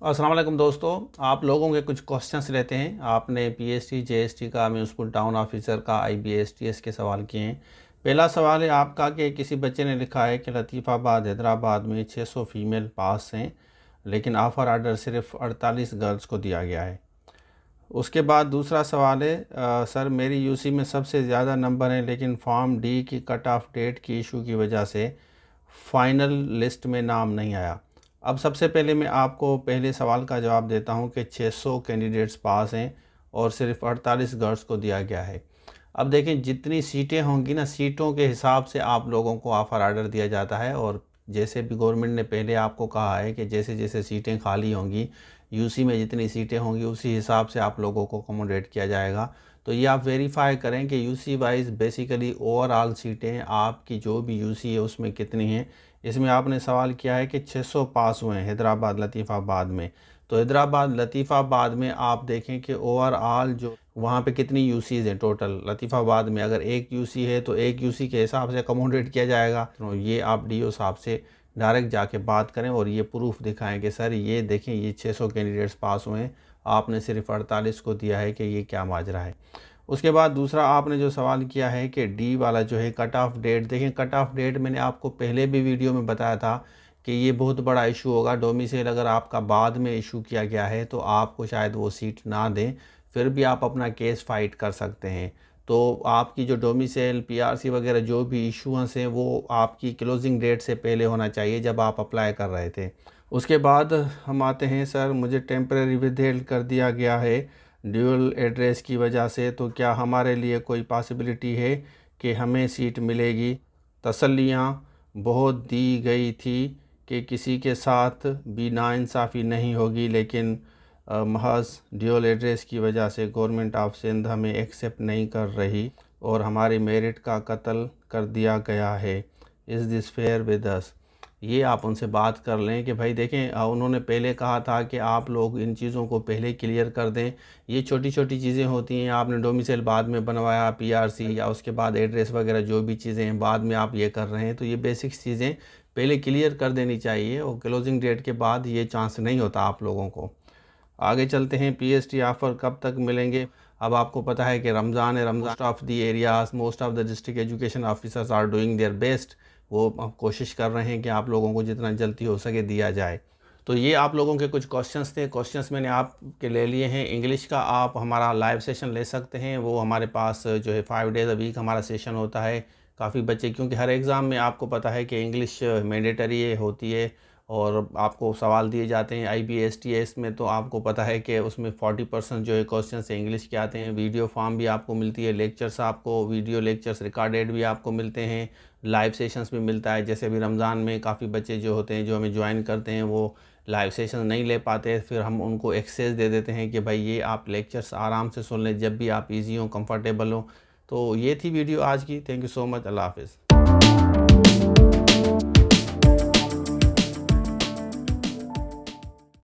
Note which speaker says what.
Speaker 1: अस्सलाम वालेकुम दोस्तों, आप लोगों के कुछ क्वेश्चंस रहते हैं। आपने पीएसटी, जेएसटी का, म्यूनसिपल टाउन ऑफिसर का, आईबीएसटीएस के सवाल किए हैं। पहला सवाल है आपका कि किसी बच्चे ने लिखा है कि लतीफ़ाबाद हैदराबाद में 600 फीमेल पास हैं, लेकिन ऑफ़र आर्डर सिर्फ 48 गर्ल्स को दिया गया है। उसके बाद दूसरा सवाल है, सर मेरी यूसी में सबसे ज़्यादा नंबर हैं, लेकिन फॉर्म डी की कट ऑफ डेट की इशू की वजह से फ़ाइनल लिस्ट में नाम नहीं आया। अब सबसे पहले मैं आपको पहले सवाल का जवाब देता हूं कि 600 कैंडिडेट्स पास हैं और सिर्फ 48 गर्ल्स को दिया गया है। अब देखें, जितनी सीटें होंगी ना, सीटों के हिसाब से आप लोगों को ऑफ़र आर्डर दिया जाता है। और जैसे भी गवर्नमेंट ने पहले आपको कहा है कि जैसे जैसे सीटें खाली होंगी, यूसी में जितनी सीटें होंगी उसी हिसाब से आप लोगों को अकोमोडेट किया जाएगा। तो ये आप वेरीफाई करें कि यूसी वाइज बेसिकली ओवरऑल सीटें आपकी जो भी यूसी है उसमें कितनी हैं। इसमें आपने सवाल किया है कि 600 पास हुए हैं हैदराबाद लतीफ़ाबाद में। तो हैदराबाद लतीफ़ाबाद में आप देखें कि ओवरऑल जो वहाँ पे कितनी यूसीज़ हैं टोटल लतीफ़ाबाद में। अगर एक यूसी है तो एक यूसी के हिसाब से अकोमोडेट किया जाएगा। तो ये आप डीओ साहब से डायरेक्ट जाके बात करें और ये प्रूफ दिखाएं कि सर ये देखें, ये 600 कैंडिडेट्स पास हुए हैं, आपने सिर्फ 48 को दिया है, कि ये क्या माजरा है। उसके बाद दूसरा आपने जो सवाल किया है कि डी वाला जो है कट ऑफ डेट, देखें कट ऑफ डेट मैंने आपको पहले भी वीडियो में बताया था कि ये बहुत बड़ा इशू होगा। डोमिसाइल अगर आपका बाद में इशू किया गया है तो आपको शायद वो सीट ना दें, फिर भी आप अपना केस फाइट कर सकते हैं। तो आपकी जो डोमिसाइल, पीआरसी वगैरह जो भी इशूएंस हैं वो आपकी क्लोजिंग डेट से पहले होना चाहिए जब आप अप्लाई कर रहे थे। उसके बाद हम आते हैं, सर मुझे टेम्परेरी विदहेल्ड कर दिया गया है ड्यूअल एड्रेस की वजह से, तो क्या हमारे लिए कोई पॉसिबिलिटी है कि हमें सीट मिलेगी। तसल्लियाँ बहुत दी गई थी कि किसी के साथ भी नाइंसाफ़ी नहीं होगी, लेकिन महज ड्यूअल एड्रेस की वजह से गवर्नमेंट ऑफ सिंध हमें एक्सेप्ट नहीं कर रही और हमारी मेरिट का कत्ल कर दिया गया है। Is this fair with us. ये आप उनसे बात कर लें कि भाई देखें, उन्होंने पहले कहा था कि आप लोग इन चीज़ों को पहले क्लियर कर दें। ये छोटी छोटी चीज़ें होती हैं, आपने डोमिसाइल बाद में बनवाया, पीआरसी या उसके बाद एड्रेस वगैरह जो भी चीज़ें हैं बाद में आप ये कर रहे हैं, तो ये बेसिक्स चीज़ें पहले क्लियर कर देनी चाहिए और क्लोजिंग डेट के बाद ये चांस नहीं होता आप लोगों को। आगे चलते हैं, पीएसटी ऑफ़र कब तक मिलेंगे। अब आपको पता है कि रमज़ान है, Ramzan most of the areas, most of the district education officers are doing their best. वो अब कोशिश कर रहे हैं कि आप लोगों को जितना जल्दी हो सके दिया जाए। तो ये आप लोगों के कुछ क्वेश्चंस थे, क्वेश्चंस मैंने आपके ले लिए हैं। इंग्लिश का आप हमारा लाइव सेशन ले सकते हैं, वो हमारे पास जो है 5 डेज़ अ वीक हमारा सेशन होता है। काफ़ी बच्चे, क्योंकि हर एग्ज़ाम में आपको पता है कि इंग्लिश मैंडेटरी होती है और आपको सवाल दिए जाते हैं। आईबीएसटीएस में तो आपको पता है कि उसमें 40% जो है क्वेश्चन से इंग्लिश के आते हैं। वीडियो फॉर्म भी आपको मिलती है, लेक्चर्स आपको, वीडियो लेक्चर्स रिकॉर्डेड भी आपको मिलते हैं, लाइव सेशंस भी मिलता है। जैसे अभी रमज़ान में काफ़ी बच्चे जो होते हैं जो हमें ज्वाइन करते हैं वो लाइव सेशन नहीं ले पाते, फिर हम उनको एक्सेस दे देते हैं कि भाई ये आप लेक्चर्स आराम से सुन लें जब भी आप ईजी हो, कंफर्टेबल हो। तो ये थी वीडियो आज की। Thank you so much. अल्लाह हाफ़िज़।